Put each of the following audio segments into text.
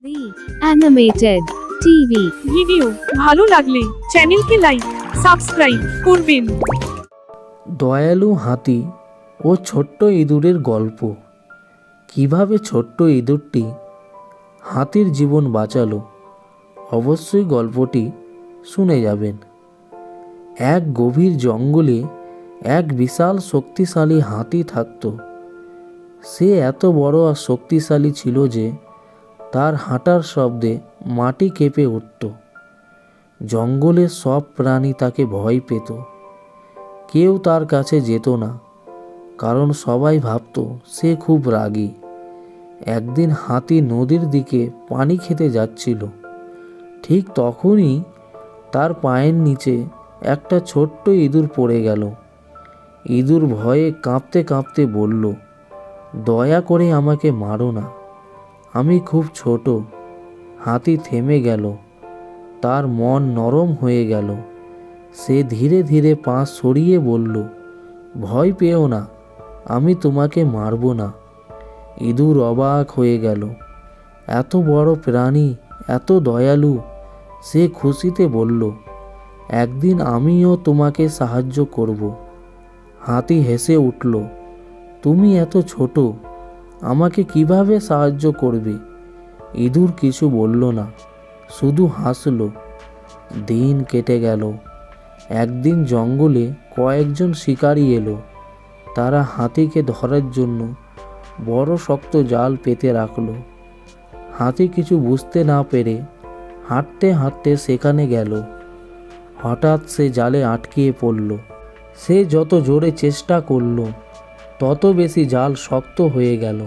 The Animated TV. Video ভালো লাগলে চ্যানেলকে লাইক সাবস্ক্রাইব করবেন। দয়ালু হাতি ও ছোট্ট ইঁদুরের গল্প। কিভাবে ছোট্ট ইঁদুরটি হাতির জীবন বাঁচালো, অবশ্যই গল্পটি শুনে যাবেন। এক গভীর জঙ্গলে এক বিশাল শক্তিশালী হাতি থাকত। সে এত বড় আর শক্তিশালী ছিল যে তার হাঁটার শব্দে মাটি কেঁপে উঠত। জঙ্গলের সব প্রাণী তাকে ভয় পেত। কেউ তার কাছে যেত না, কারণ সবাই ভাবত সে খুব রাগী। একদিন হাতি নদীর দিকে পানি খেতে যাচ্ছিল। ঠিক তখনই তার পায়ের নিচে একটা ছোট্ট ইঁদুর পড়ে গেল। ইঁদুর ভয়ে কাঁপতে কাঁপতে বলল, দয়া করে আমাকে মারো না, আমি খুব ছোট। হাতি থেমে গেল, তার মন নরম হয়ে গেল। সে ধীরে ধীরে পা সরিয়ে বলল, ভয় পেও না, আমি তোমাকে মারব না। ইঁদুর অবাক হয়ে গেল, এত বড় প্রাণী, এত দয়ালু। সে খুশিতে বলল, একদিন আমিও তোমাকে সাহায্য করব। হাতি হেসে উঠল, তুমি এত ছোট, আমাকে কিভাবে সাহায্য করবে? ইঁদুর কিছু বলল না, শুধু হাসল। দিন কেটে গেল। একদিন জঙ্গলে কয়েকজন শিকারী এলো। তারা হাতিকে ধরার জন্য বড় শক্ত জাল পেতে রাখলো। হাতি কিছু বুঝতে না পেরে হাঁটতে হাঁটতে সেখানে গেল। হঠাৎ সে জালে আটকিয়ে পড়ল। সে যত জোরে চেষ্টা করল, তত বেশি জাল শক্ত হয়ে গেল।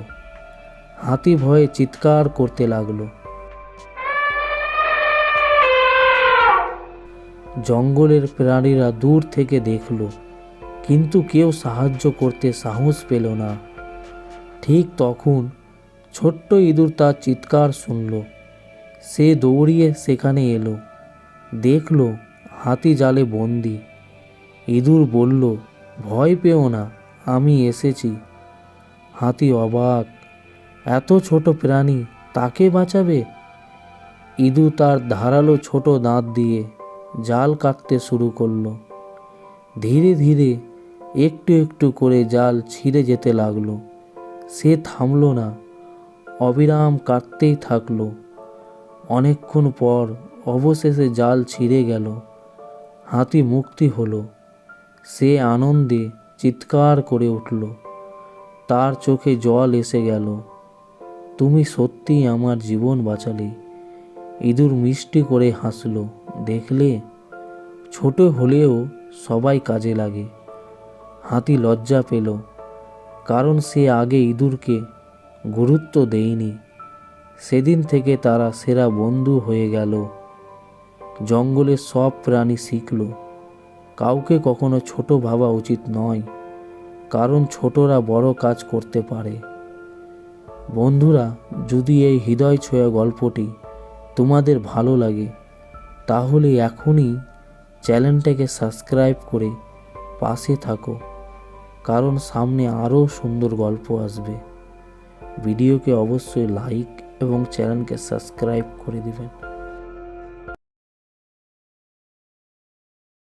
হাতি ভয়ে চিৎকার করতে লাগলো। জঙ্গলের প্রাণীরা দূর থেকে দেখল, কিন্তু কেউ সাহায্য করতে সাহস পেল না। ঠিক তখন ছোট্ট ইঁদুর তার চিৎকার শুনল। সে দৌড়িয়ে সেখানে এলো, দেখল হাতি জালে বন্দি। ইঁদুর বলল, ভয় পেও না, আমি এসেছি। হাতি অবাক, এত ছোট প্রাণী, তাকে বাঁচাবে? ইঁদুর তার ধারালো ছোট দাঁত দিয়ে জাল কাটতে শুরু করলো। ধীরে ধীরে একটু একটু করে জাল ছিঁড়ে যেতে লাগলো। সে থামল না, অবিরাম কাটতেই থাকলো। অনেকক্ষণ পর অবশেষে জাল ছিঁড়ে গেল। হাতি মুক্তি হলো। সে আনন্দে চিৎকার করে উঠল। তার চোখে জল এসে গেল। তুমি সত্যিই আমার জীবন বাঁচালে। ইঁদুর মিষ্টি করে হাসল, দেখলে, ছোট হলেও সবাই কাজে লাগে। হাতি লজ্জা পেল, কারণ সে আগে ইঁদুরকে গুরুত্ব দেয়নি। সেদিন থেকে তারা সেরা বন্ধু হয়ে গেল। জঙ্গলের সব প্রাণী শিখল, কাউকে কখনো ছোট ভাবা উচিত নয়, কারণ ছোটরা বড় কাজ করতে পারে। বন্ধুরা, যদি এই হৃদয় ছোঁয়া গল্পটি তোমাদের ভালো লাগে, তাহলে এখনই চ্যানেলটাকে সাবস্ক্রাইব করে পাশে থাকো, কারণ সামনে আরও সুন্দর গল্প আসবে। ভিডিওকে অবশ্যই লাইক এবং চ্যানেলকে সাবস্ক্রাইব করে দিবেন।